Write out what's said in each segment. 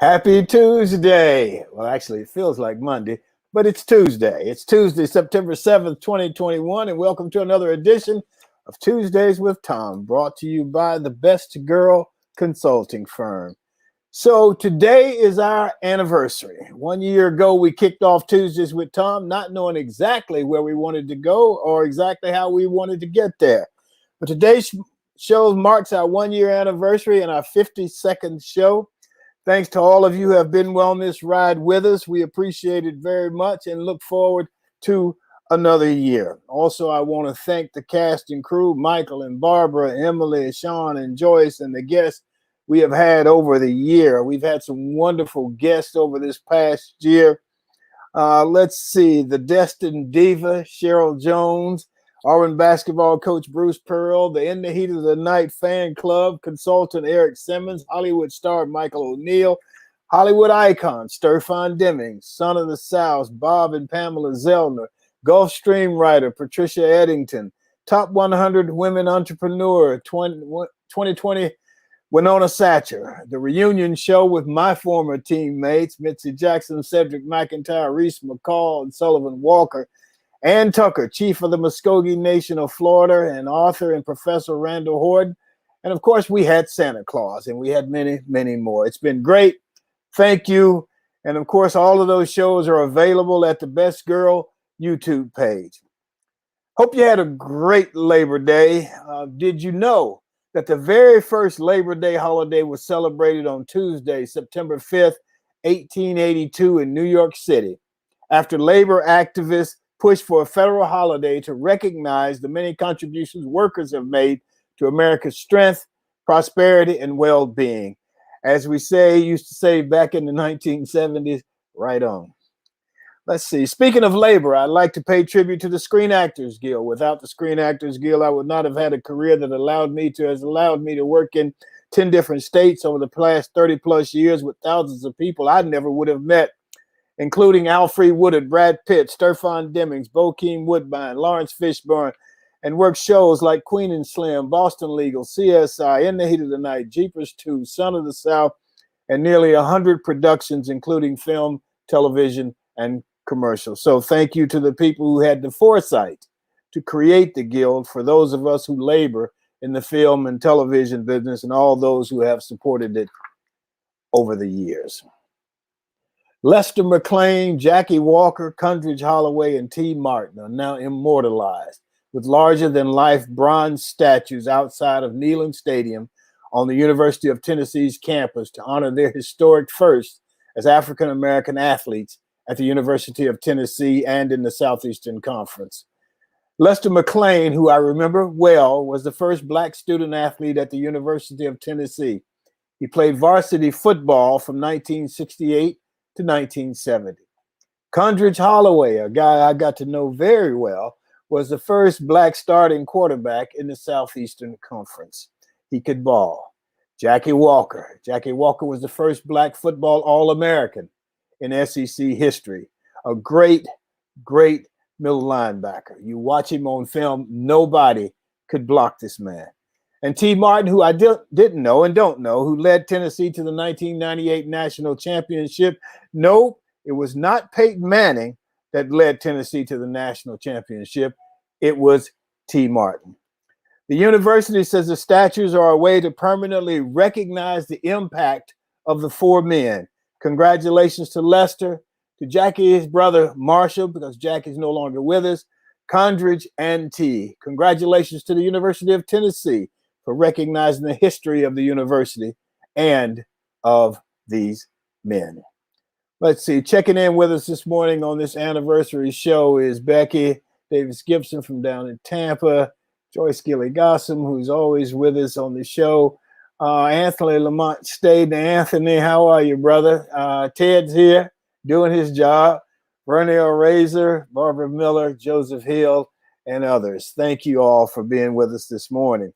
Happy Tuesday. Well, actually, it feels like Monday, but it's Tuesday. It's Tuesday, September 7th, 2021, and welcome to another edition of Tuesdays with Thom, brought to you by the Best Girl Consulting Firm. So today is our anniversary. 1 year ago, we kicked off Tuesdays with Thom, not knowing exactly where we wanted to go or exactly how we wanted to get there. But today's show marks our 1 year anniversary and our 52nd show. Thanks to all of you who have been on this ride with us. We appreciate it very much and look forward to another year. Also, I want to thank the cast and crew, Mychal and Barbara, Emily, Sean, and Joyce, and the guests we have had over the year. We've had some wonderful guests over this past year. Let's see, the Destined Diva, Cheryl Jones, Auburn basketball coach Bruce Pearl, the In the Heat of the Night fan club consultant Eric Simmons, Hollywood star Michael O'Neill, Hollywood icon Stefan Deming, Son of the South Bob and Pamela Zellner, Gulfstream writer Patricia Eddington, Top 100 Women Entrepreneur 2020 Winona Satcher, the reunion show with my former teammates Mitzi Jackson, Cedric McIntyre, Reese McCall, and Sullivan Walker, Ann Tucker, chief of the Muskogee Nation of Florida, and author and Professor Randall Horton. And of course, we had Santa Claus, and we had many, many more. It's been great. Thank you. And of course, all of those shows are available at the Best Girl YouTube page. Hope you had a great Labor Day. Did you know that the very first Labor Day holiday was celebrated on Tuesday, September 5th, 1882 in New York City, after labor activists pushed for a federal holiday to recognize the many contributions workers have made to America's strength, prosperity, and well-being. As we used to say back in the 1970s, right on. Let's see. Speaking of labor, I'd like to pay tribute to the Screen Actors Guild. Without the Screen Actors Guild, I would not have had a career that has allowed me to work in 10 different states over the past 30 plus years with thousands of people I never would have met, including Alfred Woodard, Brad Pitt, Stefan Demings, Bokeem Woodbine, Lawrence Fishburne, and worked shows like Queen and Slim, Boston Legal, CSI, In the Heat of the Night, Jeepers 2, Son of the South, and nearly 100 productions, including film, television, and commercials. So thank you to the people who had the foresight to create the Guild, for those of us who labor in the film and television business, and all those who have supported it over the years. Lester McLean, Jackie Walker, Condridge Holloway, and T. Martin are now immortalized with larger-than-life bronze statues outside of Neyland Stadium on the University of Tennessee's campus to honor their historic first as African-American athletes at the University of Tennessee and in the Southeastern Conference. Lester McLean, who I remember well, was the first Black student athlete at the University of Tennessee. He played varsity football from 1968 to 1970. Condridge Holloway, a guy I got to know very well, was the first Black starting quarterback in the Southeastern Conference. He could ball. Jackie Walker was the first Black football All-American in SEC history. A great, great middle linebacker. You watch him on film, nobody could block this man. And T. Martin, who I didn't know and don't know, who led Tennessee to the 1998 National Championship. No, it was not Peyton Manning that led Tennessee to the National Championship. It was T. Martin. The university says the statues are a way to permanently recognize the impact of the four men. Congratulations to Lester, to Jackie's brother Marshall, because Jackie's no longer with us, Condridge, and T. Congratulations to the University of Tennessee for recognizing the history of the university and of these men. Let's see, checking in with us this morning on this anniversary show is Becky Davis Gibson from down in Tampa, Joyce Gilly Gossom, who's always with us on the show, Anthony Lamont Stayden. Anthony, how are you, brother? Ted's here doing his job, Vernell Razor, Barbara Miller, Joseph Hill, and others. Thank you all for being with us this morning.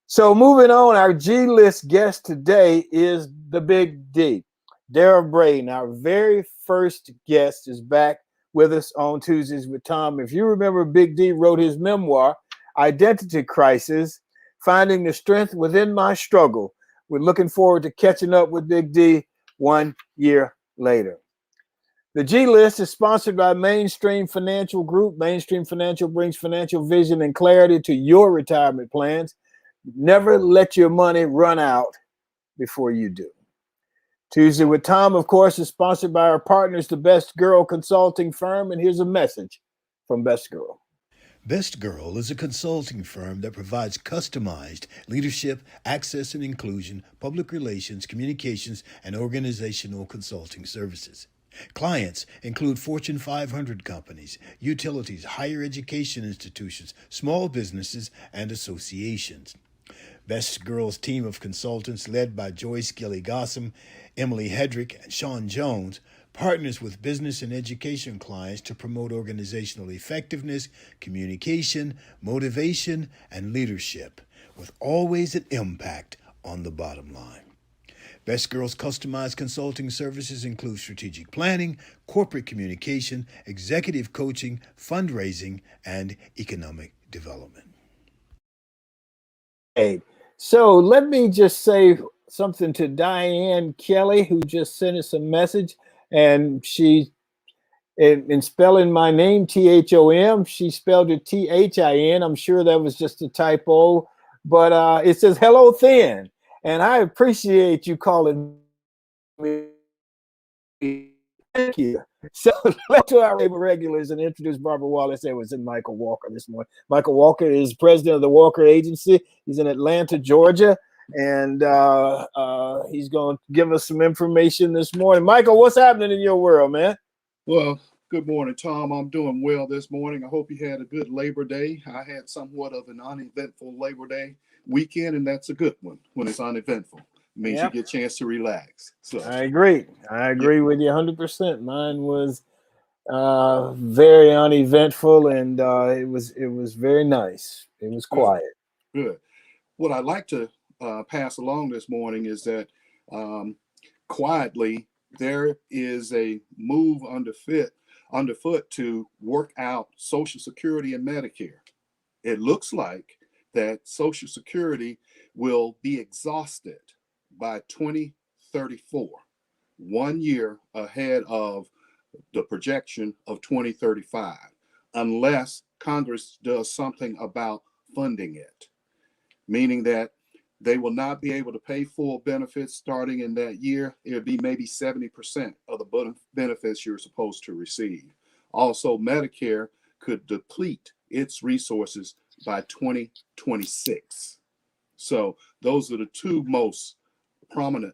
So moving on, our GList guest today is the Big D. Daryl Braden, our very first guest, is back with us on Tuesdays with Thom. If you remember, Big D wrote his memoir, Identity Crisis, Finding the Strength Within My Struggle. We're looking forward to catching up with Big D 1 year later. The GList is sponsored by Mainstream Financial Group. Mainstream Financial brings financial vision and clarity to your retirement plans. Never let your money run out before you do. Tuesday with Thom, of course, is sponsored by our partners, the Best Girl Consulting Firm. And here's a message from Best Girl. Best Girl is a consulting firm that provides customized leadership, access and inclusion, public relations, communications, and organizational consulting services. Clients include Fortune 500 companies, utilities, higher education institutions, small businesses, and associations. Best Girl's team of consultants, led by Joyce Gossom, Emily Hedrick, and Sean Jones, partners with business and education clients to promote organizational effectiveness, communication, motivation, and leadership, with always an impact on the bottom line. Best Girl's customized consulting services include strategic planning, corporate communication, executive coaching, fundraising, and economic development. Hey, so let me just say something to Diane Kelly, who just sent us a message, and she, in spelling my name, Thom, she spelled it Thin. I'm sure that was just a typo, but it says, hello, Thin. And I appreciate you calling me. Thank you. So let's to our regulars and introduce Barbara Wallace Edwards and Mychal Walker this morning. Mychal Walker is president of the Walker Agency. He's in Atlanta, Georgia, and he's going to give us some information this morning. Mychal, what's happening in your world, man? Well, good morning, Thom. I'm doing well this morning. I hope you had a good Labor Day. I had somewhat of an uneventful Labor Day weekend, and that's a good one when it's uneventful. It means you get a chance to relax. So I agree with you 100%. Mine was very uneventful, and it was very nice. It was quiet. Good. What I'd like to pass along this morning is that quietly there is a move underfoot to work out Social Security and Medicare. It looks like that Social Security will be exhausted by 2034, 1 year ahead of the projection of 2035, unless Congress does something about funding it, meaning that they will not be able to pay full benefits starting in that year. It'll be maybe 70% of the benefits you're supposed to receive. Also, Medicare could deplete its resources by 2026. So those are the two most prominent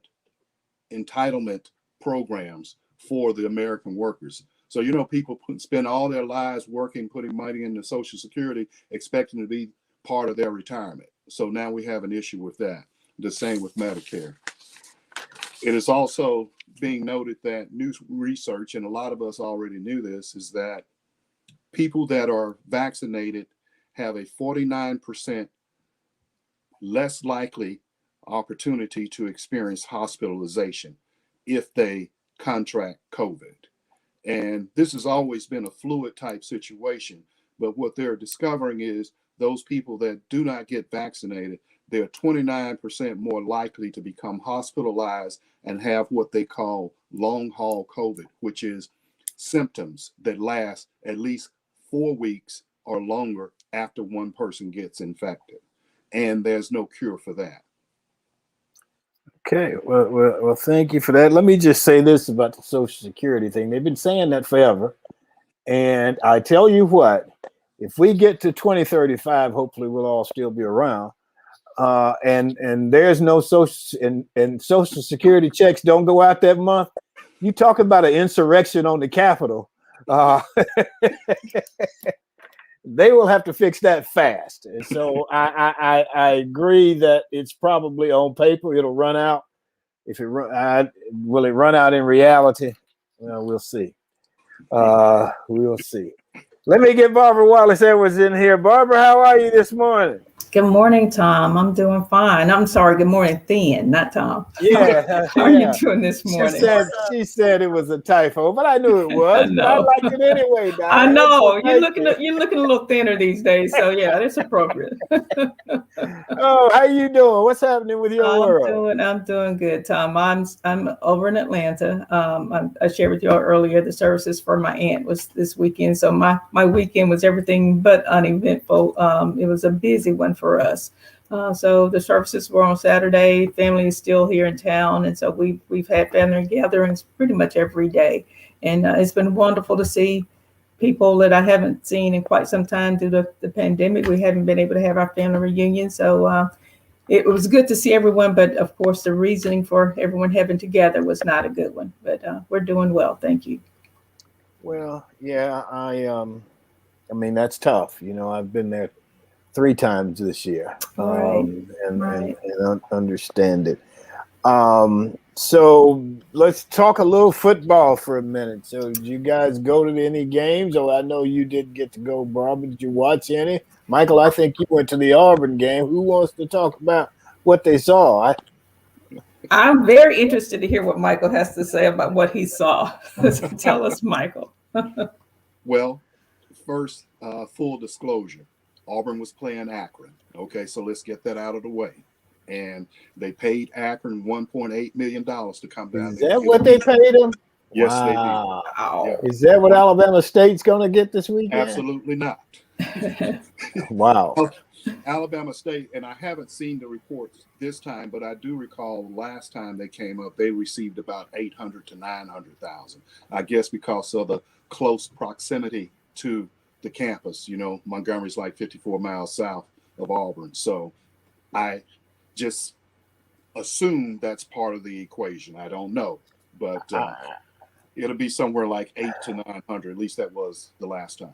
entitlement programs for the American workers. So, you know, people spend all their lives working, putting money into Social Security, expecting to be part of their retirement. So now we have an issue with that. The same with Medicare. It is also being noted that new research, and a lot of us already knew this, is that people that are vaccinated have a 49% less likely opportunity to experience hospitalization if they contract COVID. And this has always been a fluid type situation, but what they're discovering is those people that do not get vaccinated, they're 29% more likely to become hospitalized and have what they call long haul COVID, which is symptoms that last at least 4 weeks or longer after one person gets infected. And there's no cure for that. Okay, well, thank you for that. Let me just say this about the Social Security thing. They've been saying that forever. And I tell you what, if we get to 2035, hopefully we'll all still be around. And there's no social and Social Security checks don't go out that month. You talk about an insurrection on the Capitol. They will have to fix that fast. And so I agree that it's probably on paper. It'll run out. If it will it run out in reality? Well, we'll see. We'll see. Let me get Barbara Wallace Edwards in here. Barbara, how are you this morning? Good morning, Tom. I'm doing fine. I'm sorry. Good morning, Thin, not Tom. Yeah, How are you doing this She morning? said it was a typo, but I knew it was. I But I know. liked it anyway, I Diane. know. So You're thank you. looking a little thinner these days. So yeah, that's appropriate. Oh, how you doing? What's happening with your world? I'm doing good, Tom. I'm over in Atlanta. I shared with y'all earlier the services for my aunt was this weekend. So my weekend was everything but uneventful. It was a busy one for us. So the services were on Saturday. Family is still here in town, and so we've had family gatherings pretty much every day, and it's been wonderful to see people that I haven't seen in quite some time due to the pandemic. We haven't been able to have our family reunion, so it was good to see everyone. But of course, the reasoning for everyone having together was not a good one. But we're doing well, thank you. Well, yeah, I mean that's tough. You know, I've been there 3 times this year, Right. and understand it. So let's talk a little football for a minute. So did you guys go to any games? Oh, I know you did get to go, Barbara. Did you watch any? Mychal, I think you went to the Auburn game. Who wants to talk about what they saw? I'm very interested to hear what Mychal has to say about what he saw. Tell us, Mychal. Well, first, full disclosure, Auburn was playing Akron. Okay, so let's get that out of the way. And they paid Akron $1.8 million to come down Is there. that what they paid them? Yes, Wow. they did. Wow. Yeah. Is that what Alabama State's going to get this weekend? Absolutely not. Wow. Alabama State, and I haven't seen the reports this time, but I do recall last time they came up, they received about 800 to 900,000. I guess because of the close proximity to the campus. You know, Montgomery's like 54 miles south of Auburn, so I just assume that's part of the equation. I don't know, but it'll be somewhere like 8 to 900. At least that was the last time.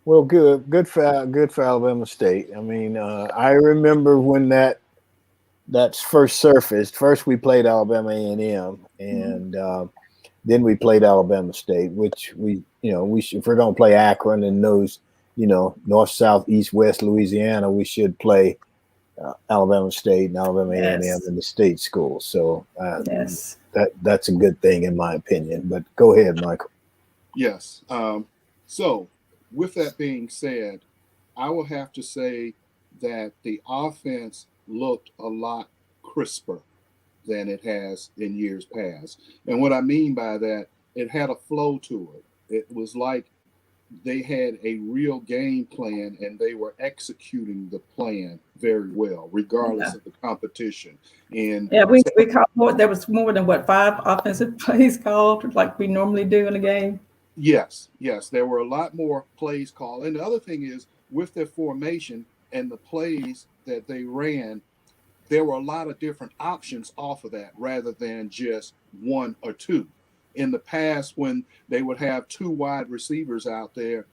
Well, good for Alabama State. I mean, I remember when that's first surfaced. First, we played Alabama A&M, and then we played Alabama State, which if we're going to play Akron and those, north, south, east, west Louisiana, we should play Alabama State and Alabama A&M in the state schools. So that's a good thing in my opinion. But go ahead, Mychal. Yes. So with that being said, I will have to say that the offense looked a lot crisper than it has in years past. And what I mean by that, it had a flow to it. It was like they had a real game plan and they were executing the plan very well, regardless of the competition. And we called more. There was more than 5 offensive plays called, like we normally do in a game. Yes, there were a lot more plays called. And the other thing is, with their formation and the plays that they ran, there were a lot of different options off of that rather than just one or two. In the past, when they would have 2 wide receivers out there,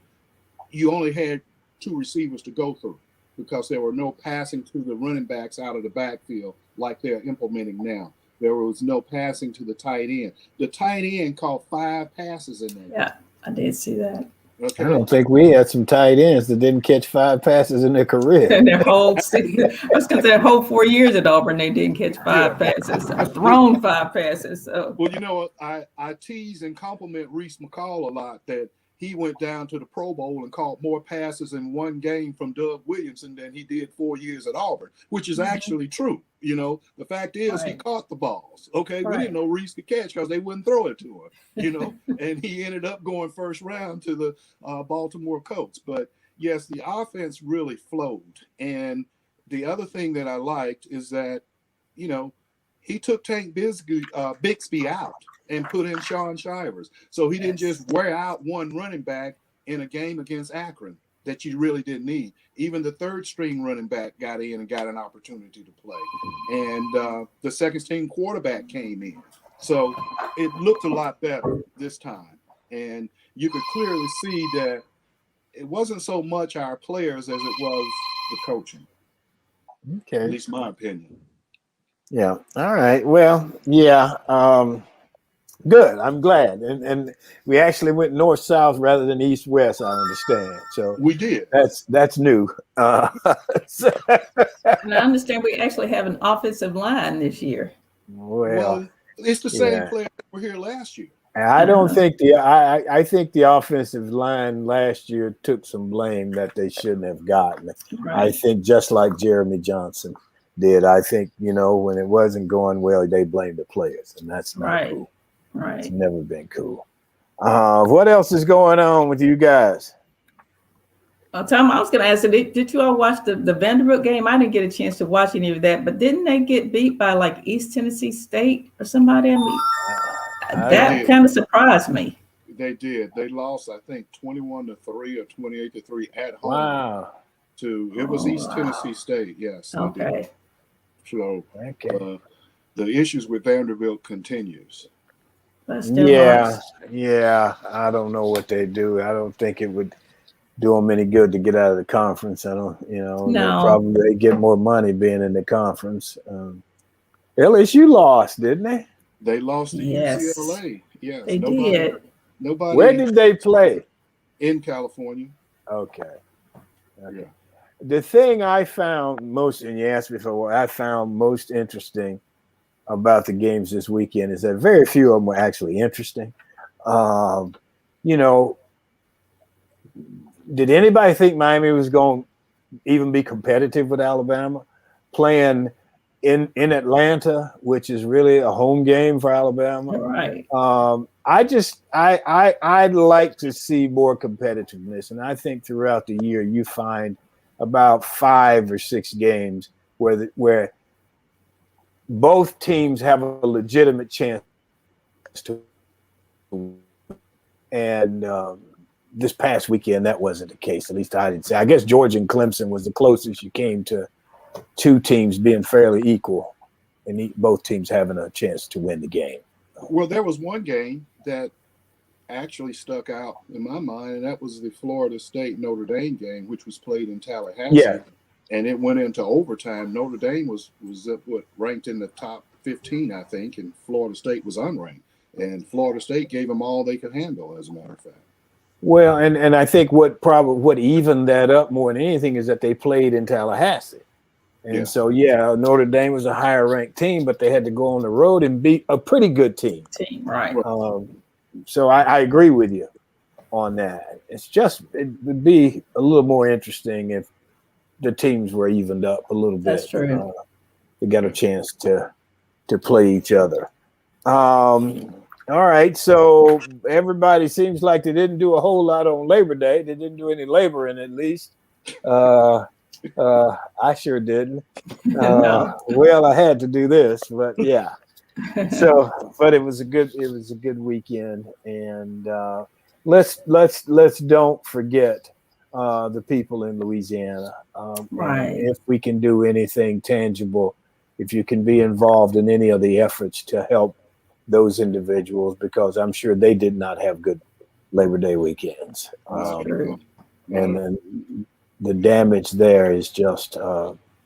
you only had 2 receivers to go through because there were no passing to the running backs out of the backfield like they're implementing now. There was no passing to the tight end. The tight end caught 5 passes in there. Yeah, I did see that. Okay. I don't think we had some tight ends that didn't catch 5 passes in their career. In their whole season, I was going to say whole 4 years at Auburn, they didn't catch 5 passes, or thrown 5 passes. So. Well, you know, I tease and compliment Reese McCall a lot that he went down to the Pro Bowl and caught more passes in one game from Doug Williamson than he did 4 years at Auburn, which is actually true. You know, the fact is he caught the balls. Okay, we didn't know Reese could catch because they wouldn't throw it to him, and he ended up going first round to the Baltimore Colts. But yes, the offense really flowed. And the other thing that I liked is that, he took Tank Bixby out and put in Sean Shivers. So he didn't just wear out one running back in a game against Akron that you really didn't need. Even the third string running back got in and got an opportunity to play. And the second string quarterback came in. So it looked a lot better this time. And you could clearly see that it wasn't so much our players as it was the coaching. Okay. At least my opinion. Yeah. All right. Well, yeah. Good. I'm glad. And we actually went north south rather than east west. I understand. So We did. that's new. So- And I understand we actually have an offensive line this year. well, Well, it's the same yeah. player that were here last year. I don't think I think the offensive line last year took some blame that they shouldn't have gotten. Right. I think just like Jeremy Johnson did. I think, when it wasn't going well, they blamed the players, and that's not Right. cool. Right. It's never been cool. What else is going on with you guys? Tom, I was going to ask, did you all watch the Vanderbilt game? I didn't get a chance to watch any of that, but didn't they get beat by like East Tennessee State or somebody? I mean, that kind of surprised me. They did. They lost, I think, 21-3 or 28-3 at home. Wow. It was East Tennessee State. Yes. Okay. So Okay. the issues with Vanderbilt continues. Yeah. I don't know what they do. I don't think it would do them any good to get out of the conference. I don't, No. probably get more money being in the conference. LSU lost, didn't they? They lost to Yes. UCLA. Yes. They did. Nobody. Where did they play? In California. Okay. Yeah. The thing I found most, and you asked me for what I found most interesting about the games this weekend is that very few of them were actually interesting. Did anybody think Miami was going to even be competitive with Alabama playing in Atlanta, which is really a home game for Alabama? Right. I'd like to see more competitiveness, and I think throughout the year you find about 5 or 6 games where both teams have a legitimate chance to, and this past weekend that wasn't the case. At least I didn't say. I guess Georgia and Clemson was the closest you came to 2 teams being fairly equal, and both teams having a chance to win the game. Well, there was one game that actually stuck out in my mind, and that was the Florida State Notre Dame game, which was played in Tallahassee. Yeah. And it went into overtime. Notre Dame was ranked in the top 15, I think, and Florida State was unranked. And Florida State gave them all they could handle, as a matter of fact. Well, and I think what evened that up more than anything is that they played in Tallahassee. And so, Notre Dame was a higher ranked team, but they had to go on the road and beat a pretty good team. Right. So I agree with you on that. It's just, it would be a little more interesting if the teams were evened up a little bit. That's true. They got a chance to play each other. All right, so everybody seems like they didn't do a whole lot on Labor Day. They didn't do any laboring, at least. I sure didn't. No. Well, I had to do this, but yeah. So, but it was a good weekend, and let's don't forget the people in Louisiana. Right. If we can do anything tangible, if you can be involved in any of the efforts to help those individuals, because I'm sure they did not have good Labor Day weekends. And then the damage there is just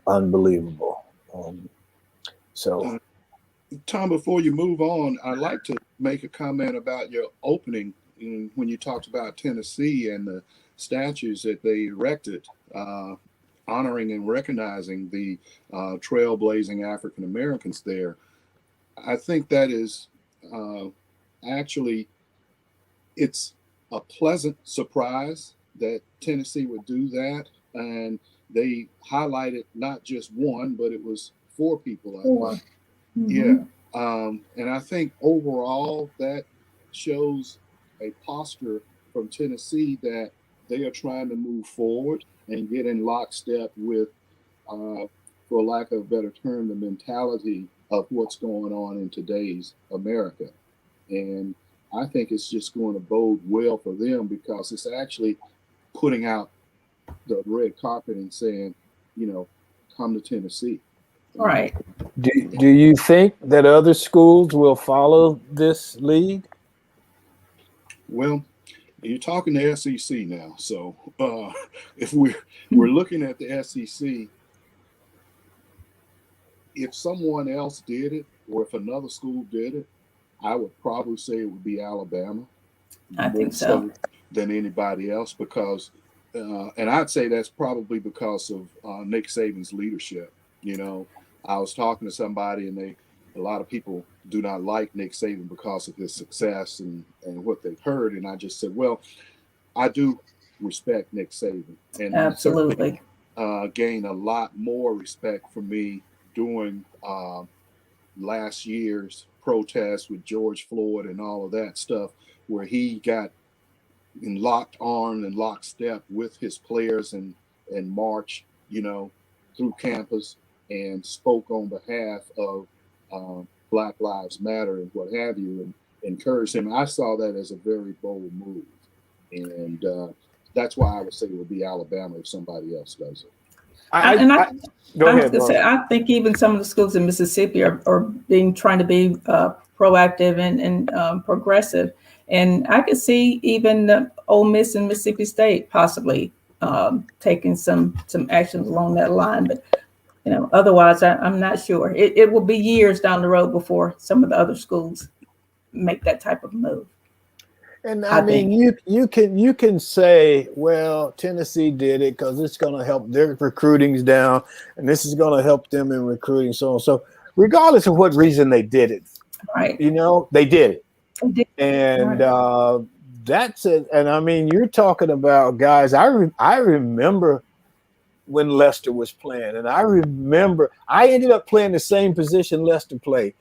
unbelievable. Tom, before you move on, I'd like to make a comment about your opening when you talked about Tennessee and the statues that they erected, honoring and recognizing the trailblazing African Americans there. I think that is actually, it's a pleasant surprise that Tennessee would do that. And they highlighted not just one, but it was 4 people, I think. Mm-hmm. Yeah. And I think overall that shows a posture from Tennessee that they are trying to move forward and get in lockstep with, for lack of a better term, the mentality of what's going on in today's America. And I think it's just going to bode well for them, because it's actually putting out the red carpet and saying, come to Tennessee. Right. Do you think that other schools will follow this lead? Well, you're talking to SEC now. So if we're looking at the SEC, if someone else did it, or if another school did it, I would probably say it would be Alabama, I more think so. so than anybody else, because, and I'd say that's probably because of Nick Saban's leadership. You know, I was talking to somebody, and a lot of people do not like Nick Saban because of his success and what they've heard. And I just said, well, I do respect Nick Saban, and he certainly Absolutely. gained a lot more respect for me during last year's protest with George Floyd and all of that stuff, where he got in locked arms and lockstep with his players and marched, you know, through campus and spoke on behalf of Black Lives Matter and what have you, and encouraged him. I saw that as a very bold move, and that's why I would say it would be Alabama if somebody else does it. Go I was ahead, going to say, Laura. I think even some of the schools in Mississippi are trying to be proactive and progressive. And I could see even Ole Miss and Mississippi State possibly taking some actions along that line. But, you know, otherwise, I'm not sure. It will be years down the road before some of the other schools make that type of move. And I I mean, think. you can say, well, Tennessee did it because it's going to help their recruiting's down, and this is going to help them in recruiting, so on. So, regardless of what reason they did it, Right. you know, they did it, They did. and Right. that's it. And I mean, you're talking about guys. I remember when Lester was playing, and I remember I ended up playing the same position Lester played,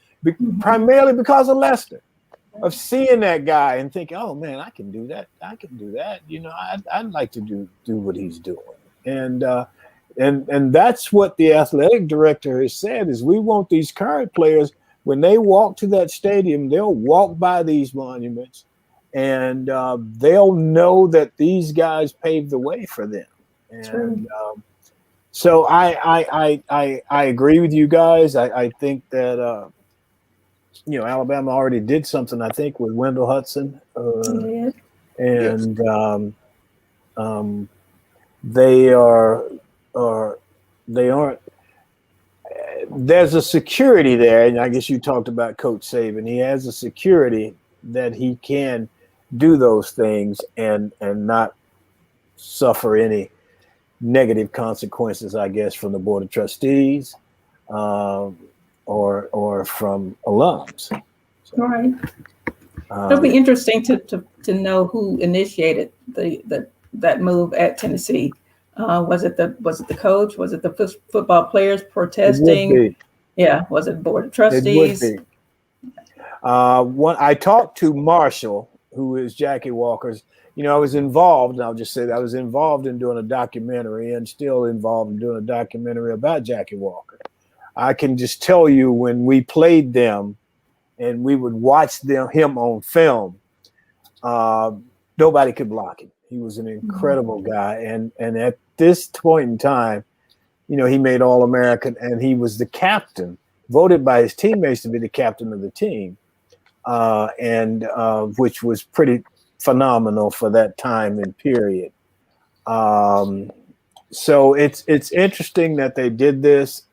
primarily because of Lester. Of seeing that guy and thinking, oh man, I can do that. I can do that. You know, I'd like to do what he's doing. And that's what the athletic director has said is we want these current players, when they walk to that stadium, they'll walk by these monuments and they'll know that these guys paved the way for them. And so I agree with you guys. I think that you know, Alabama already did something, I think, with Wendell Hudson, Yeah. Yes. and they they aren't. There's a security there, and I guess you talked about Coach Saban. He has a security that he can do those things and not suffer any negative consequences, I guess, from the Board of Trustees. Or from alums. So, All right. It'll be interesting to know who initiated that move at Tennessee. Was it the coach? Was it the football players protesting? It would be. Yeah. Was it Board of It would Trustees? be. I talked to Marshall, who is Jackie Walker's. You know, I was involved, and I'll just say that I was involved in doing a documentary and still involved in doing a documentary about Jackie Walker. I can just tell you when we played them and we would watch him on film, nobody could block him. He was an incredible guy. And at this point in time, you know, he made All-American and he was the captain, voted by his teammates to be the captain of the team, which was pretty phenomenal for that time and period. So it's interesting that they did this.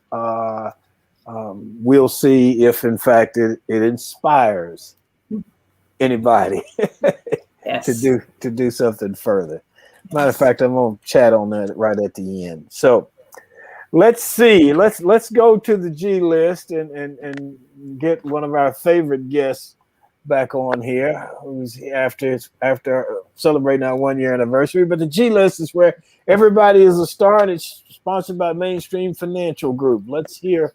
We'll see if, in fact, it inspires anybody to do something further. Matter of fact, I'm going to chat on that right at the end. So let's see. Let's go to the G list and get one of our favorite guests back on here, who's after celebrating our 1-year anniversary. But the G list is where everybody is a star, and it's sponsored by Mainstream Financial Group. Let's hear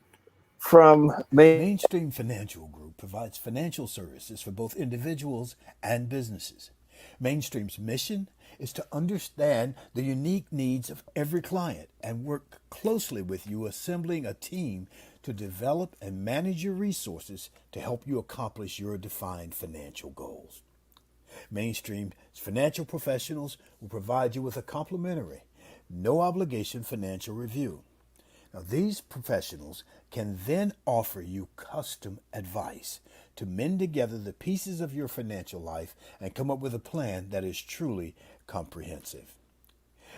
from Mainstream Financial Group provides financial services for both individuals and businesses. Mainstream's mission is to understand the unique needs of every client and work closely with you, assembling a team to develop and manage your resources to help you accomplish your defined financial goals. Mainstream's financial professionals will provide you with a complimentary, no obligation financial review. Now, these professionals can then offer you custom advice to mend together the pieces of your financial life and come up with a plan that is truly comprehensive.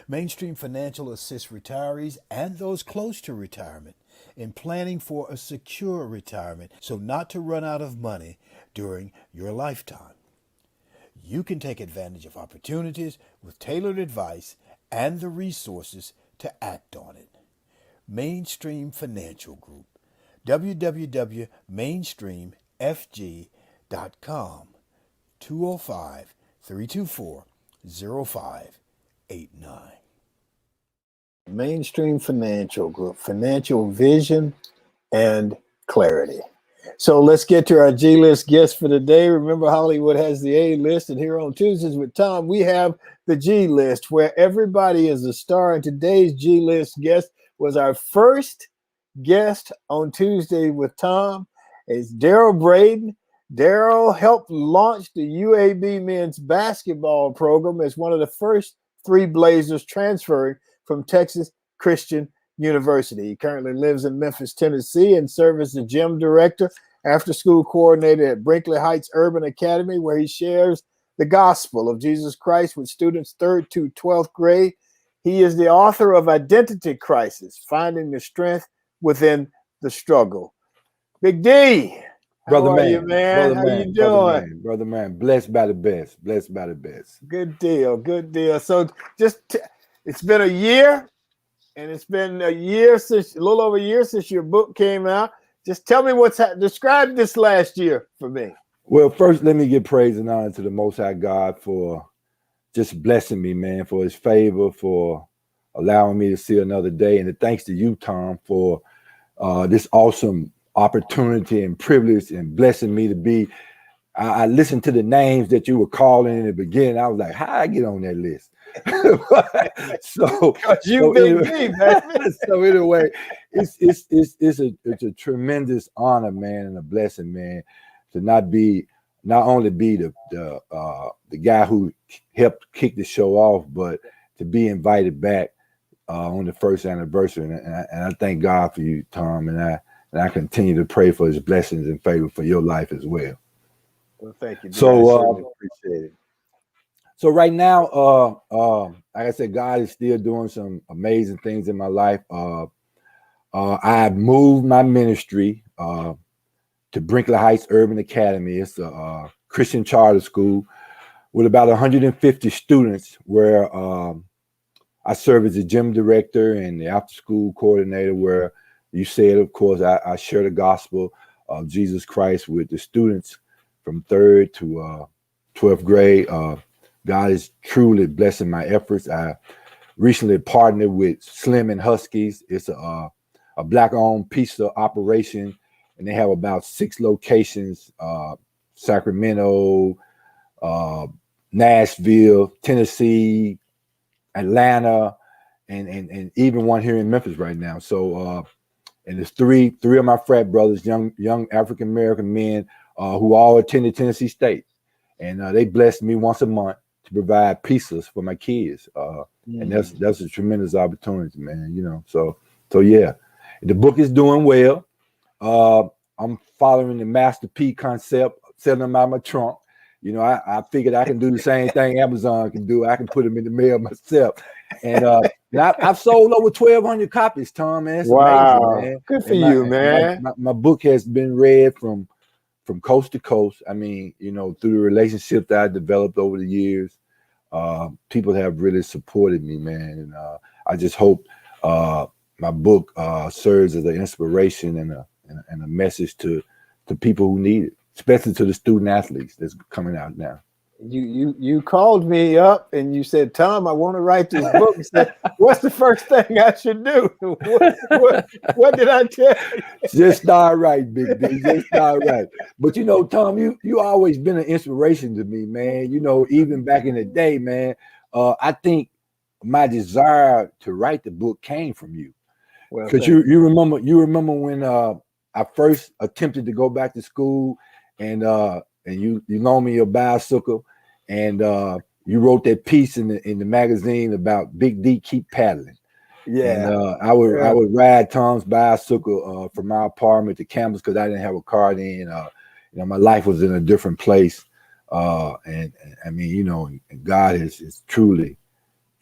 Mainstream Financial assists retirees and those close to retirement in planning for a secure retirement so not to run out of money during your lifetime. You can take advantage of opportunities with tailored advice and the resources to act on it. Mainstream Financial Group, www.mainstreamfg.com, 205-324-0589. Mainstream Financial Group, financial vision and clarity. So let's get to our G-List guest for the day. Remember, Hollywood has the A-list, and here on Tuesdays with Thom, we have the G-List, where everybody is a star. And today's G-List guest was our first guest on Tuesday with Thom. It's Daryl Braden. Daryl helped launch the UAB men's basketball program as one of the first three Blazers transferring from Texas Christian University. He currently lives in Memphis, Tennessee, and serves as the gym director, after-school coordinator at Brinkley Heights Urban Academy, where he shares the gospel of Jesus Christ with students 3rd to 12th grade. He is the author of Identity Crisis, Finding the Strength Within the Struggle. Big D, how are you, man? How you doing? Brother man, blessed by the best, blessed by the best. Good deal, good deal. So it's been a year, and it's been a little over a year since your book came out. Just tell me describe this last year for me. Well, first, let me give praise and honor to the Most High God for just blessing me, man, for his favor, for allowing me to see another day. And thanks to you, Thom, for this awesome opportunity and privilege and blessing me to be. I listened to the names that you were calling in the beginning. I was like, how I get on that list? So anyway, it's a tremendous honor, man, and a blessing, man, to not only be the guy who helped kick the show off, but to be invited back on the first anniversary. And I thank God for you, Thom, and I continue to pray for his blessings and favor for your life as well. Well, thank you. So appreciate it. So right now, like I said, God is still doing some amazing things in my life. I've moved my ministry to Brinkley Heights Urban Academy. It's a Christian charter school with about 150 students, where I serve as the gym director and the after-school coordinator, where you said, of course, I share the gospel of Jesus Christ with the students from 3rd to 12th grade. God is truly blessing my efforts. I recently partnered with Slim and Huskies. It's a Black-owned pizza operation, and they have about 6 locations: Sacramento, Nashville, Tennessee, Atlanta, and even one here in Memphis right now. So, and there's three of my frat brothers, young African American men, who all attended Tennessee State, and they blessed me once a month to provide pizzas for my kids, and that's a tremendous opportunity, man. You know, so yeah, the book is doing well. I'm following the Master P concept, selling them out of my trunk. You know, I figured I can do the same thing Amazon can do. I can put them in the mail myself, and I've sold over 1,200 copies, Thom. Man, it's amazing, man. Good for you, man. My book has been read from coast to coast. I mean, you know, through the relationship that I developed over the years, people have really supported me, man. And I just hope my book serves as an inspiration and a message to people who need it, especially to the student athletes that's coming out now. You called me up and you said, Thom, I want to write this book. I said, what's the first thing I should do? What did I tell you? Just start right, Big D. Just start right. But you know, Thom, you always been an inspiration to me, man. You know, even back in the day, man. I think my desire to write the book came from you. Because you remember when I first attempted to go back to school, and you loaned me your bicycle, and you wrote that piece in the magazine about Big D keep paddling. Yeah, and I would ride Thom's bicycle from my apartment to campus because I didn't have a car then. You know, my life was in a different place, and I mean, you know, and God has truly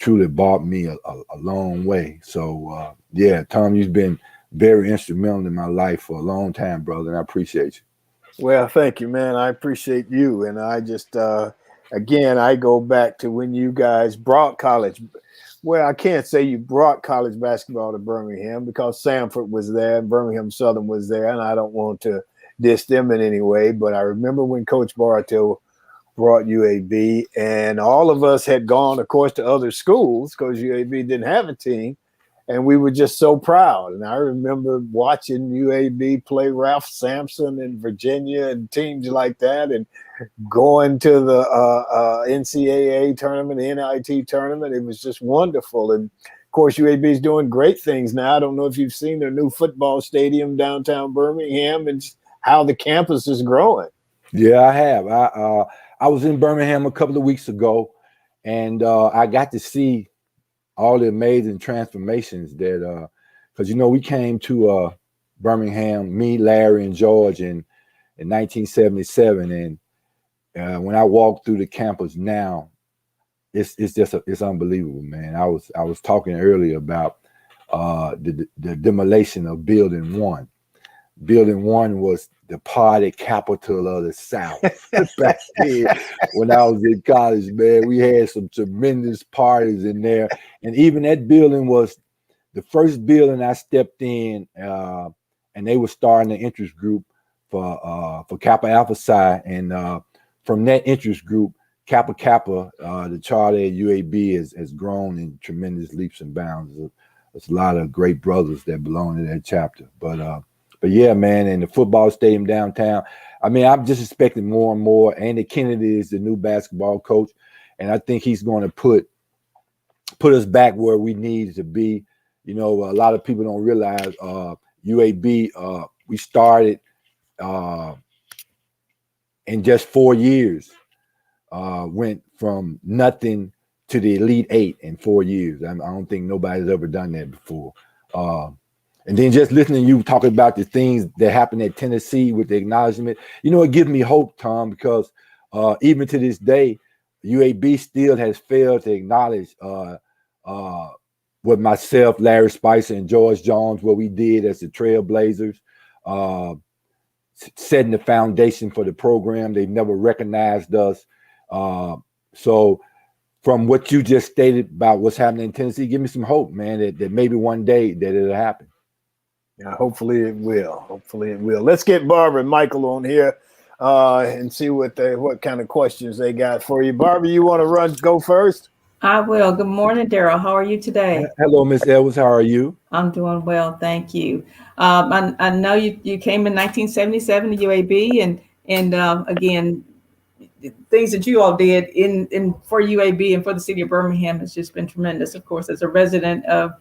truly brought me a long way. So yeah, Thom, you've been very instrumental in my life for a long time, brother, and I appreciate you. Well, thank you, man. I appreciate you. And I just, again, I go back to when you guys brought college. Well, I can't say you brought college basketball to Birmingham because Samford was there and Birmingham Southern was there. And I don't want to diss them in any way. But I remember when Coach Bartow brought UAB, and all of us had gone, of course, to other schools because UAB didn't have a team. And we were just so proud. And I remember watching UAB play Ralph Sampson in Virginia and teams like that, and going to the NCAA tournament, the NIT tournament. It was just wonderful. And, of course, UAB is doing great things now. I don't know if you've seen their new football stadium downtown Birmingham and how the campus is growing. Yeah, I have. I was in Birmingham a couple of weeks ago, and I got to see all the amazing transformations that, because, we came to Birmingham, me, Larry, and George in 1977. And when I walk through the campus now, it's unbelievable, man. I was talking earlier about the demolition of Building 1. Building 1 was the party capital of the South. Back then, when I was in college, man, we had some tremendous parties in there. And even that building was the first building I stepped in, and they were starting an interest group for Kappa Alpha Psi. And from that interest group, Kappa, the charter at UAB has grown in tremendous leaps and bounds. There's a lot of great brothers that belong to that chapter. But yeah, man, and the football stadium downtown. I mean, I'm just expecting more and more. Andy Kennedy is the new basketball coach, and I think he's going to put us back where we need to be. A lot of people don't realize UAB. We started in just 4 years, went from nothing to the Elite Eight in 4 years. I don't think nobody's ever done that before. And then just listening to you talking about the things that happened at Tennessee with the acknowledgement, it gives me hope, Thom, because even to this day, UAB still has failed to acknowledge what myself, Larry Spicer, and George Jones, what we did as the Trailblazers, setting the foundation for the program. They've never recognized us. So from what you just stated about what's happening in Tennessee, give me some hope, man, that maybe one day that it'll happen. Yeah, hopefully it will. Hopefully it will. Let's get Barbara and Mychal on here and see what kind of questions they got for you. Barbara, you want to go first? I will. Good morning, Daryl. How are you today? Hello, Miss Edwards. How are you? I'm doing well, thank you. I know you came in 1977 to UAB, and again, things that you all did in for UAB and for the city of Birmingham has just been tremendous. Of course, as a resident of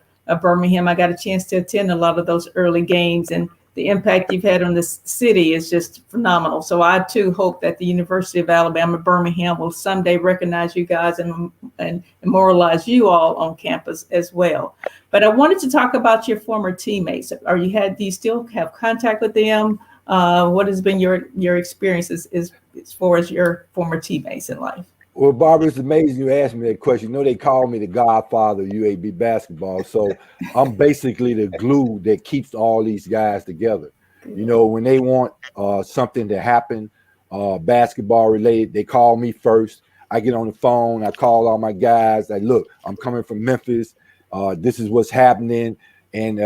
Birmingham, I got a chance to attend a lot of those early games, and the impact you've had on this city is just phenomenal. So I too hope that the University of Alabama Birmingham will someday recognize you guys and memorialize you all on campus as well. But I wanted to talk about your former teammates. Do you still have contact with them? What has been your experiences as far as your former teammates in life? Well, Barbara, it's amazing you asked me that question. They call me the godfather of UAB basketball. So I'm basically the glue that keeps all these guys together. When they want something to happen, basketball related, they call me first. I get on the phone. I call all my guys. I look, I'm coming from Memphis. This is what's happening. And,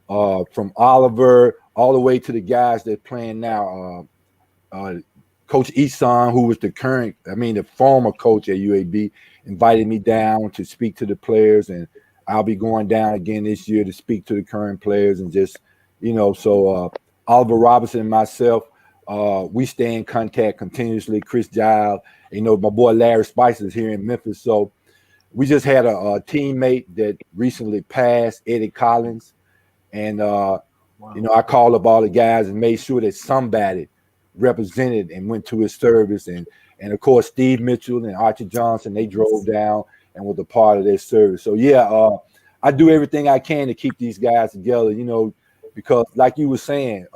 from Oliver all the way to the guys that are playing now, Coach Eson, who was the former coach at UAB, invited me down to speak to the players, and I'll be going down again this year to speak to the current players and just, so Oliver Robinson and myself, we stay in contact continuously. Chris Giles, my boy Larry Spicer is here in Memphis. So we just had a teammate that recently passed, Eddie Collins, and wow. I called up all the guys and made sure that somebody represented and went to his service, and of course Steve Mitchell and Archie Johnson, they drove down and was a part of their service. So yeah, I do everything I can to keep these guys together, because like you were saying,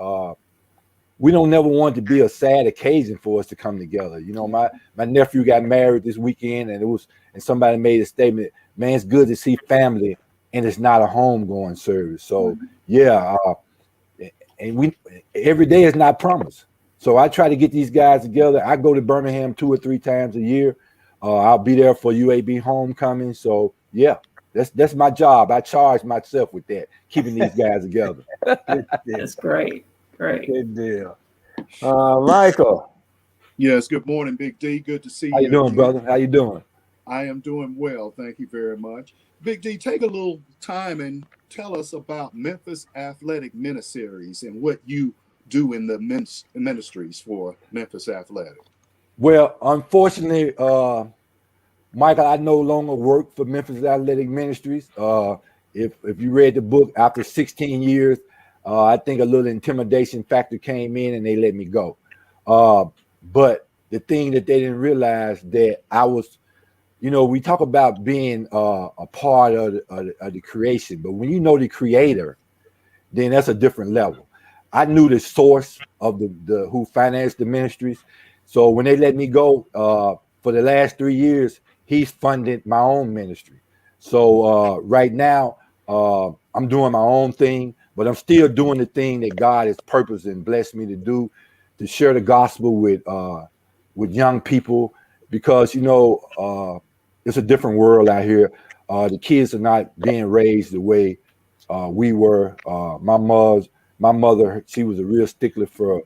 we don't never want it to be a sad occasion for us to come together. You know, my nephew got married this weekend, and somebody made a statement, man, it's good to see family, and it's not a homegoing service. So yeah, and every day is not promised. So I try to get these guys together. I go to Birmingham 2 or 3 times a year. I'll be there for UAB homecoming. So yeah, that's my job. I charge myself with that, keeping these guys together. That's great. Great. Good deal. Mychal. Yes, good morning, Big D. Good to see you. How you doing, again. brother? How you doing? I am doing well. Thank you very much. Big D, take a little time and tell us about Memphis Athletic Miniseries and what you do in the ministries for Memphis Athletic. Well, unfortunately, Mychal, I no longer work for Memphis Athletic Ministries. If you read the book, after 16 years, I think a little intimidation factor came in and they let me go. But the thing that they didn't realize that I was, you know, we talk about being a part of the creation, but when you know the creator, then that's a different level. I knew the source of the who financed the ministries. So when they let me go, for the last 3 years, he's funded my own ministry. So right now, I'm doing my own thing, but I'm still doing the thing that God has purposed and blessed me to do, to share the gospel with young people, because, you know, it's a different world out here. The kids are not being raised the way we were. My mother, she was a real stickler for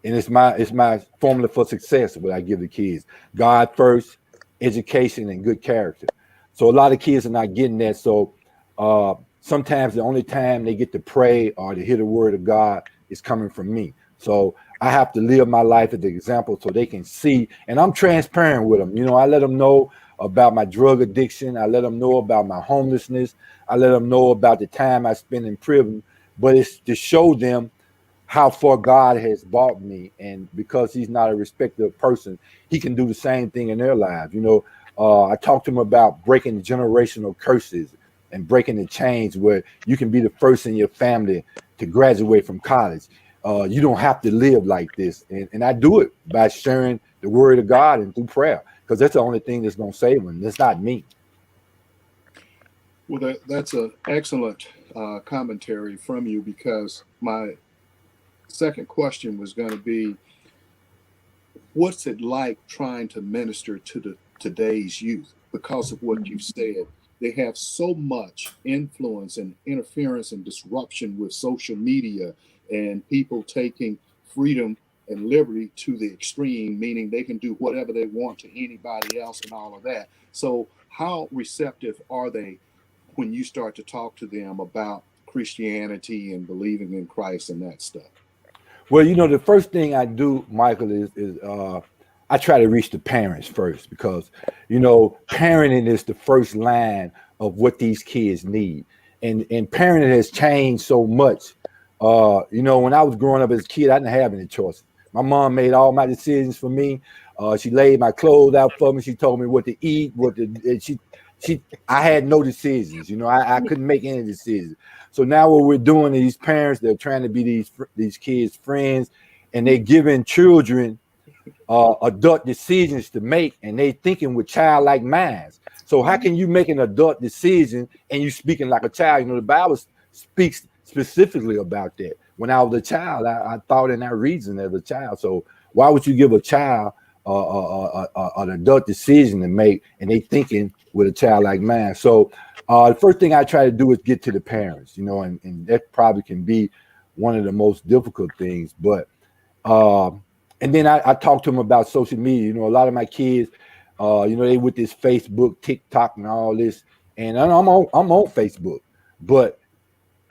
and it's my formula for success, what I give the kids: God first, education, and good character. So a lot of kids are not getting that. So sometimes the only time they get to pray or to hear the word of God is coming from me. So I have to live my life as an example so they can see, and I'm transparent with them. You know, I let them know about my drug addiction. I let them know about my homelessness. I let them know about the time I spend in prison, but it's to show them how far God has brought me. And because he's not a respecter of person, he can do the same thing in their lives. You know, I talked to him about breaking generational curses and breaking the chains where you can be the first in your family to graduate from college. You don't have to live like this. And I do it by sharing the word of God and through prayer, because that's the only thing that's going to save them. It's not me. Well, that's an excellent commentary from you, because my second question was going to be, what's it like trying to minister to today's youth? Because of what you've said, they have so much influence and interference and disruption with social media, and people taking freedom and liberty to the extreme, meaning they can do whatever they want to anybody else and all of that. So how receptive are they when you start to talk to them about Christianity and believing in Christ and that stuff? Well, you know, the first thing I do, Mychal, is I try to reach the parents first, because, you know, parenting is the first line of what these kids need. And parenting has changed so much. You know, when I was growing up as a kid, I didn't have any choices. My mom made all my decisions for me. She laid my clothes out for me. She told me what to eat, I had no decisions. You know, I couldn't make any decisions. So now what we're doing, these parents, they're trying to be these kids' friends, and they're giving children adult decisions to make, and they thinking with childlike minds. So how can you make an adult decision and you speaking like a child? You know, the Bible speaks specifically about that. When I was a child, I thought and I reasoned as a child. So why would you give a child an adult decision to make, and they thinking with a childlike mind? So the first thing I try to do is get to the parents, you know, and that probably can be one of the most difficult things. But and then I talk to them about social media. You know, a lot of my kids, you know, they with this Facebook, TikTok, and all this, and I'm on Facebook, but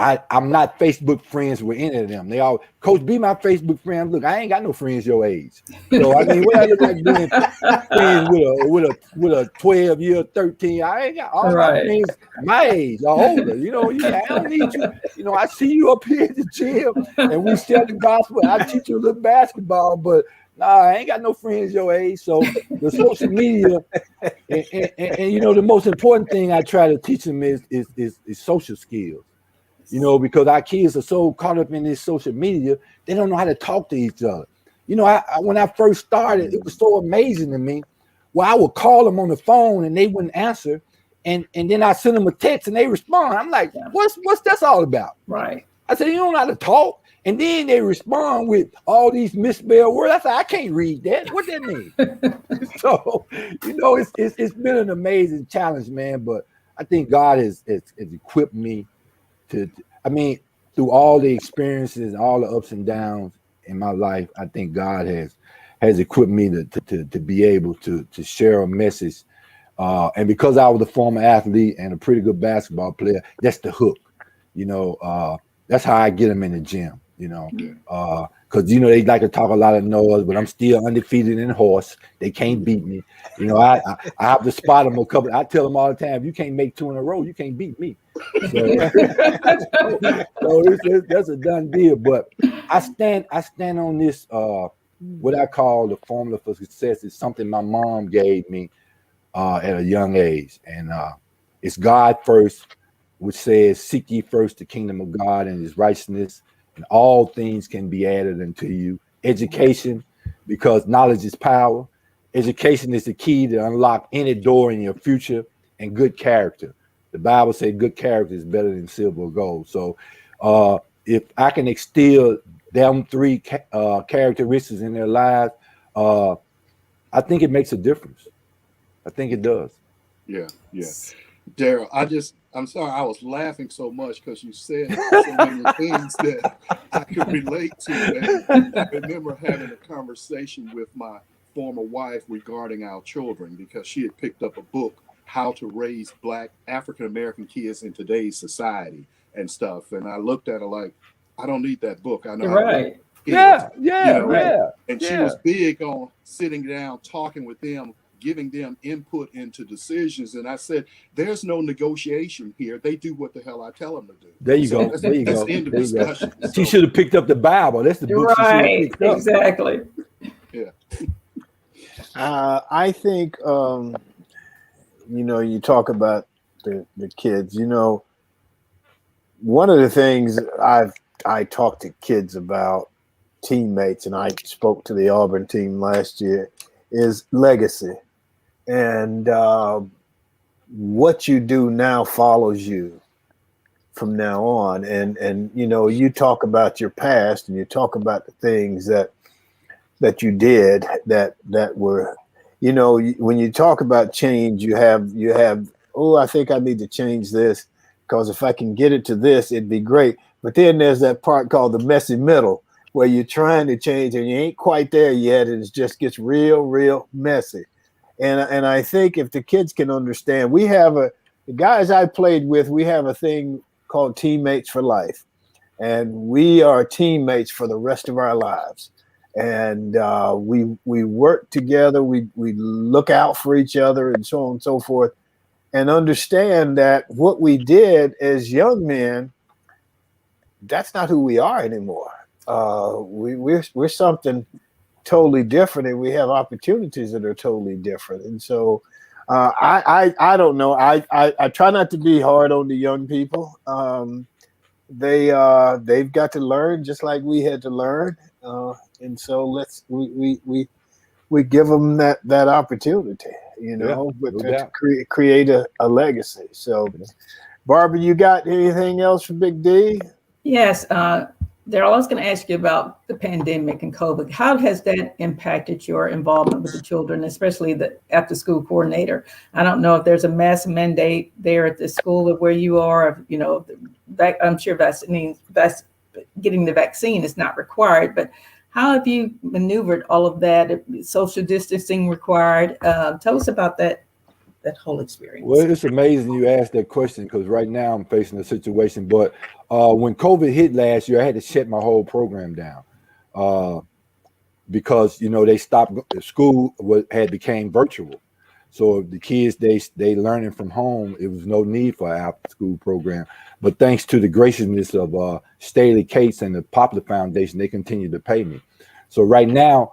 I'm not Facebook friends with any of them. They all, Coach, be my Facebook friend. Look, I ain't got no friends your age. So I mean, what I look like being friends with a 12-year, 13. I ain't got all my friends my age or older. You know, I don't need you. You know, I see you up here at the gym and we share the gospel. I teach you a little basketball, but nah, I ain't got no friends your age. So the social media, and you know, the most important thing I try to teach them is social skills. You know, because our kids are so caught up in this social media, they don't know how to talk to each other. You know, when I first started, it was so amazing to me. Well, I would call them on the phone and they wouldn't answer, and then I send them a text and they respond. I'm like, what's that's all about? Right. I said, you don't know how to talk, and then they respond with all these misspelled words. I said, I can't read that. What that mean? So, you know, it's been an amazing challenge, man. But I think God has equipped me to. I mean, through all the experiences, all the ups and downs in my life, I think God has equipped me to be able to share a message. And because I was a former athlete and a pretty good basketball player, that's the hook. You know, that's how I get them in the gym. You know, because you know they like to talk a lot of noise, but I'm still undefeated in horse. They can't beat me. You know, I have to spot them a couple. I tell them all the time, if you can't make 2 in a row, you can't beat me. So, that's a done deal. But I stand on this. What I call the formula for success is something my mom gave me at a young age, and it's God first, which says, "Seek ye first the kingdom of God and His righteousness, and all things can be added unto you." Education, because knowledge is power. Education is the key to unlock any door in your future, and good character. The Bible says good character is better than silver or gold. So if I can instill them 3 characteristics in their lives, I think it makes a difference. I think it does. Yeah. Daryl, I'm sorry, I was laughing so much because you said so many things that I could relate to. And I remember having a conversation with my former wife regarding our children, because she had picked up a book, How to Raise Black African-American Kids in Today's Society and stuff. And I looked at her like, I don't need that book. I know how to raise kids. Yeah. And she was big on sitting down, talking with them, giving them input into decisions. And I said, there's no negotiation here. They do what the hell I tell them to do. There you go. There you go. End of discussion. She should have picked up the Bible. That's the book she should have picked up. Exactly. Yeah. I think, you know, you talk about the kids, you know, one of the things I talk to kids about, teammates, and I spoke to the Auburn team last year, is legacy. And what you do now follows you from now on. And you know, you talk about your past and you talk about the things that you did that were, you know, when you talk about change, you have, oh, I think I need to change this, because if I can get it to this, it'd be great. But then there's that part called the messy middle, where you're trying to change and you ain't quite there yet, and it just gets real messy. And I think if the kids can understand, we have the guys I played with, we have a thing called teammates for life, and we are teammates for the rest of our lives. And we work together, we look out for each other, and so on and so forth, and understand that what we did as young men, that's not who we are anymore. We're something totally different, and we have opportunities that are totally different. And so I don't know. I try not to be hard on the young people. They've got to learn just like we had to learn. And so we give them that opportunity, you know, but to create a legacy. So, Barbara, you got anything else for Big D? Yes, Daryl, I was going to ask you about the pandemic and COVID. How has that impacted your involvement with the children, especially the after-school coordinator? I don't know if there's a mask mandate there at the school of where you are. You know, I'm sure getting the vaccine is not required, but how have you maneuvered all of that? Social distancing required. Tell us about that whole experience. Well, it's amazing you asked that question, because right now I'm facing a situation. But when COVID hit last year, I had to shut my whole program down because, you know, they stopped. School had became virtual. So the kids, they learning from home. It was no need for an after school program. But thanks to the graciousness of Staley Cates and the Poplar Foundation, they continue to pay me. So right now,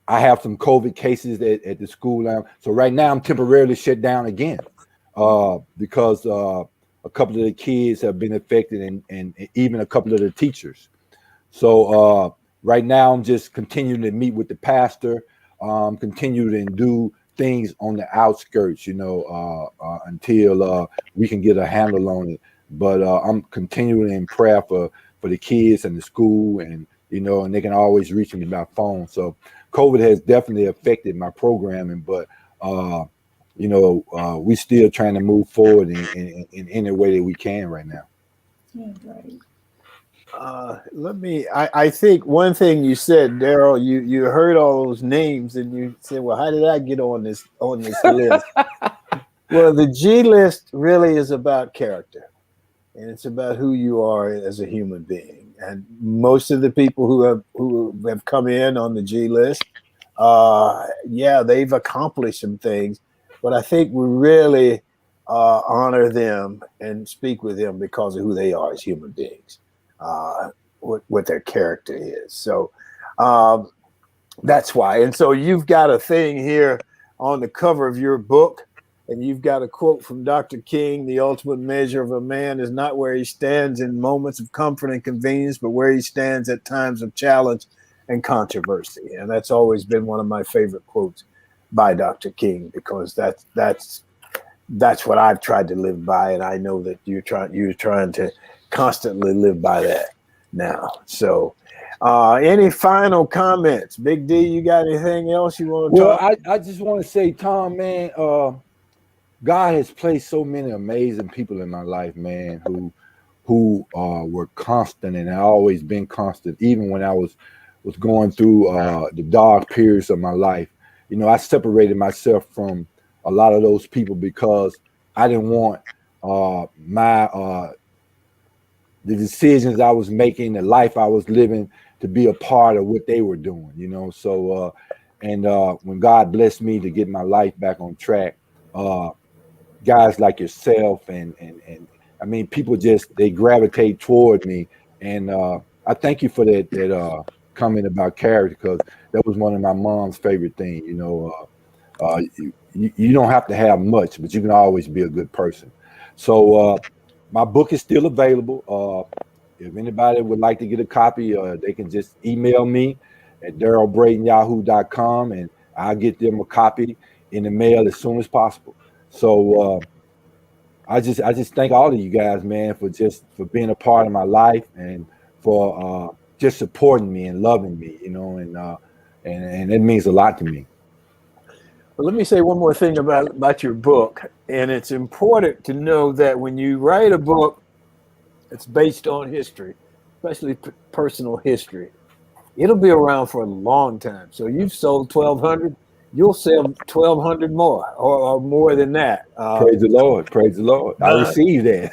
I have some COVID cases at the school now. So right now I'm temporarily shut down again because a couple of the kids have been affected, and even a couple of the teachers. So right now, I'm just continuing to meet with the pastor, continue to do things on the outskirts, until we can get a handle on it. But I'm continuing in prayer for the kids and the school, and and they can always reach me by phone. So COVID has definitely affected my programming, but we still trying to move forward in any way that we can right now. Yeah, right. I think one thing you said, Daryl, you heard all those names and you said, well, how did I get on this list? Well, the G list really is about character, and it's about who you are as a human being. And most of the people who have come in on the G list, they've accomplished some things, but I think we really honor them and speak with them because of who they are as human beings. What their character is. So that's why. And so you've got a thing here on the cover of your book, and you've got a quote from Dr. King: "The ultimate measure of a man is not where he stands in moments of comfort and convenience, but where he stands at times of challenge and controversy." And that's always been one of my favorite quotes by Dr. King, because that's what I've tried to live by, and I know that you're trying to constantly live by that now. So any final comments? Big D, you got anything else you want to talk? Well, I just want to say, Thom, man, God has placed so many amazing people in my life, man, who were constant, and have always been constant, even when I was going through the dark periods of my life. I separated myself from a lot of those people because I didn't want the decisions I was making, the life I was living, to be a part of what they were doing, So, when God blessed me to get my life back on track, guys like yourself and I mean, people they gravitate toward me, and I thank you for that comment about character, because that was one of my mom's favorite things. You don't have to have much, but you can always be a good person. So my book is still available. If anybody would like to get a copy, they can just email me at darylbraden@yahoo.com, and I'll get them a copy in the mail as soon as possible. So I just thank all of you guys, man, for being a part of my life, and for just supporting me and loving me, and it means a lot to me. Well, let me say one more thing about your book. And it's important to know that when you write a book, it's based on history, especially personal history. It'll be around for a long time. So you've sold 1,200, you'll sell 1,200 more, or more than that. Praise the Lord. Praise the Lord. I received that.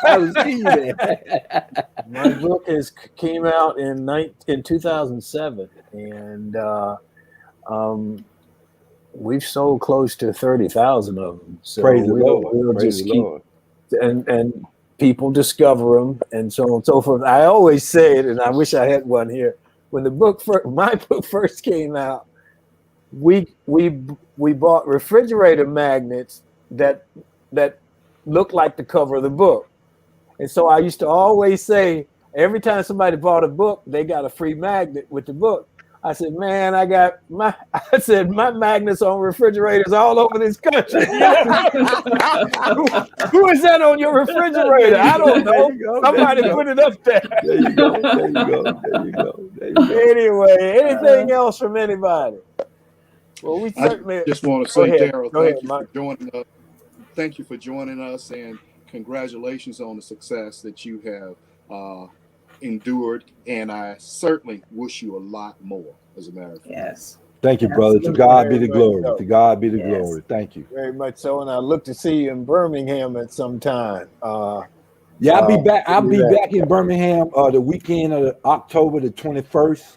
I received that. My book came out in 2007, and we've sold close to 30,000 of them. So praise the Lord. We'll praise just the keep, Lord. And people discover them, and so on and so forth. I always say it, and I wish I had one here. When my book first came out, we bought refrigerator magnets that looked like the cover of the book, and so I used to always say, every time somebody bought a book, they got a free magnet with the book. I said, man, my magnets on refrigerators all over this country. Who is that on your refrigerator? I don't know. Somebody put it up there. There you go. Anyway, anything else from anybody? Well, we certainly. I just want to say, Daryl, thank you for joining us. Thank you for joining us, and congratulations on the success that you have endured, and I certainly wish you a lot more, as a matter of fact. Yes. Thank you, brother. To God be the glory. To God be the glory. Thank you. Very much so, and I look to see you in Birmingham at some time. I'll be back. I'll be back in Birmingham the weekend of October the 21st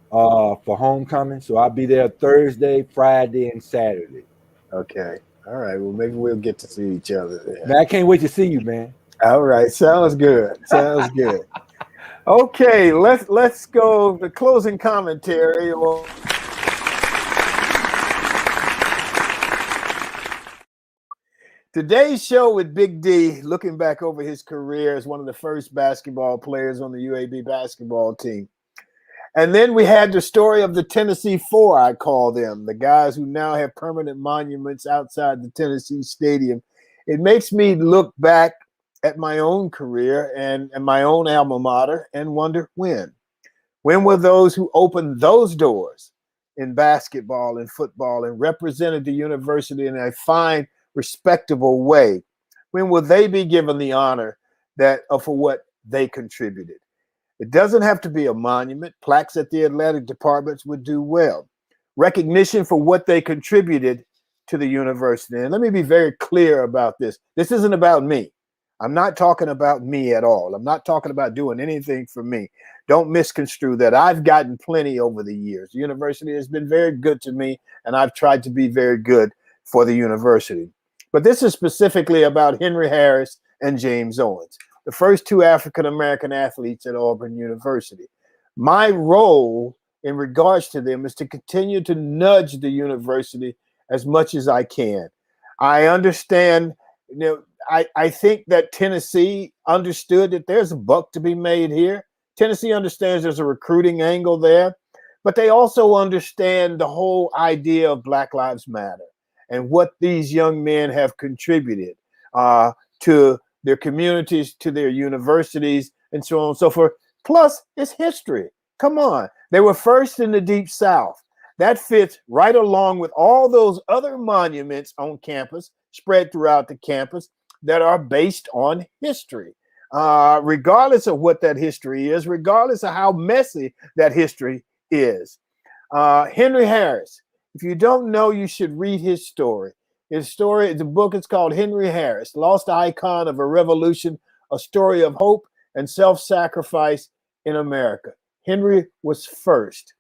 for homecoming. So I'll be there Thursday, Friday, and Saturday. Okay. All right. Well, maybe we'll get to see each other there. Man, I can't wait to see you, man. All right. Sounds good. Sounds good. Okay, let's go the closing commentary. Today's show with Big D, looking back over his career as one of the first basketball players on the UAB basketball team. And then we had the story of the Tennessee Four, I call them, the guys who now have permanent monuments outside the Tennessee Stadium. It makes me look back at my own career and my own alma mater and wonder when. When were those who opened those doors in basketball and football and represented the university in a fine, respectable way? When will they be given the honor that for what they contributed? It doesn't have to be a monument. Plaques at the athletic departments would do well. Recognition for what they contributed to the university. And let me be very clear about this. This isn't about me. I'm not talking about me at all. I'm not talking about doing anything for me. Don't misconstrue that. I've gotten plenty over the years. The university has been very good to me, and I've tried to be very good for the university. But this is specifically about Henry Harris and James Owens, the first two African-American athletes at Auburn University. My role in regards to them is to continue to nudge the university as much as I can. I understand, I think that Tennessee understood that there's a buck to be made here. Tennessee understands there's a recruiting angle there, but they also understand the whole idea of Black Lives Matter and what these young men have contributed to their communities, to their universities, and so on and so forth. Plus, it's history. Come on. They were first in the Deep South. That fits right along with all those other monuments on campus, spread throughout the campus, that are based on history. Regardless of what that history is, regardless of how messy that history is. Henry Harris, if you don't know, you should read his story. The book is called Henry Harris, Lost Icon of a Revolution, a Story of Hope and Self-Sacrifice in America. Henry was first.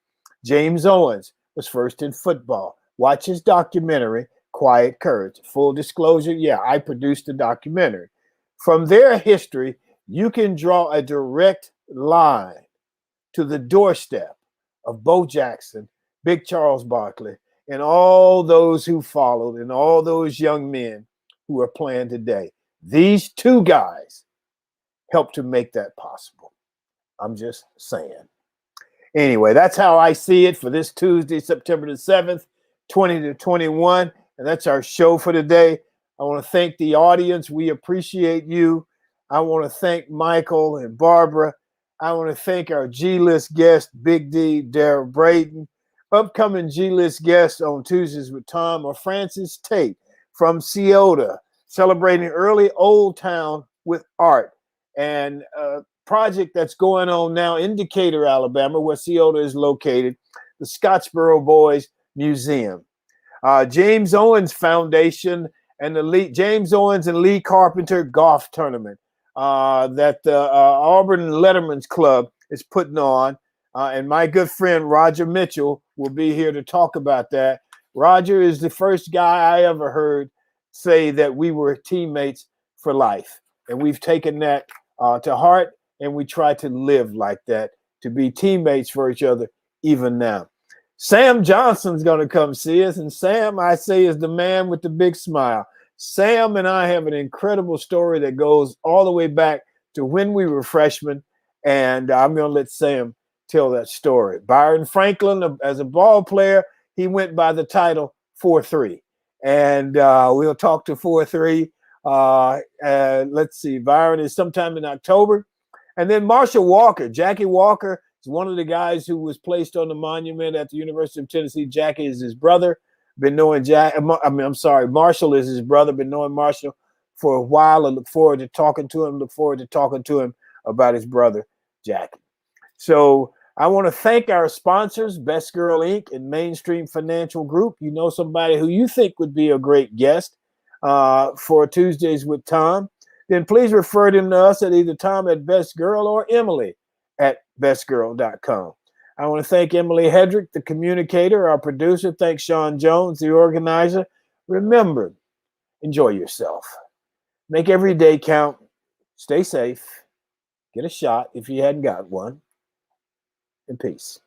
James Owens was first in football. Watch his documentary, Quiet Courage. Full disclosure, yeah, I produced the documentary. From their history, you can draw a direct line to the doorstep of Bo Jackson, Big Charles Barkley, and all those who followed and all those young men who are playing today. These two guys helped to make that possible. I'm just saying. Anyway, that's how I see it for this Tuesday, September the 7th, 2021. And that's our show for today. I want to thank the audience. We appreciate you. I want to thank Mychal and Barbara. I want to thank our GList guest, Big D, Daryl Braden. Upcoming GList guests on Tuesdays with Thom or Francis Tate from Ciota, celebrating early Old Town with art. And a project that's going on now in Decatur, Alabama, where Ciota is located, the Scottsboro Boys Museum. James Owens Foundation and the James Owens and Lee Carpenter Golf Tournament that the Auburn Letterman's Club is putting on. And my good friend Roger Mitchell will be here to talk about that. Roger is the first guy I ever heard say that we were teammates for life. And we've taken that to heart, and we try to live like that, to be teammates for each other even now. Sam Johnson's going to come see us, and Sam, I say, is the man with the big smile. Sam and I have an incredible story that goes all the way back to when we were freshmen, and I'm going to let Sam tell that story. Byron Franklin, as a ball player, he went by the title 4-3, and we'll talk to 4-3. Let's see, Byron is sometime in October. And then Marshall Walker, Jackie Walker, is one of the guys who was placed on the monument at the University of Tennessee. Jackie is his brother. Been knowing Marshall is his brother. Been knowing Marshall for a while. I look forward to talking to him. About his brother, Jackie. So I want to thank our sponsors, Best Girl Inc. and Mainstream Financial Group. You know somebody who you think would be a great guest for Tuesdays with Thom, then please refer them to us at either Thom at Best Girl or Emily at bestgirl.com. I want to thank Emily Hedrick, the communicator, our producer. Thanks Sean Jones, the organizer. Remember, enjoy yourself. Make every day count. Stay safe. Get a shot if you hadn't got one. And peace.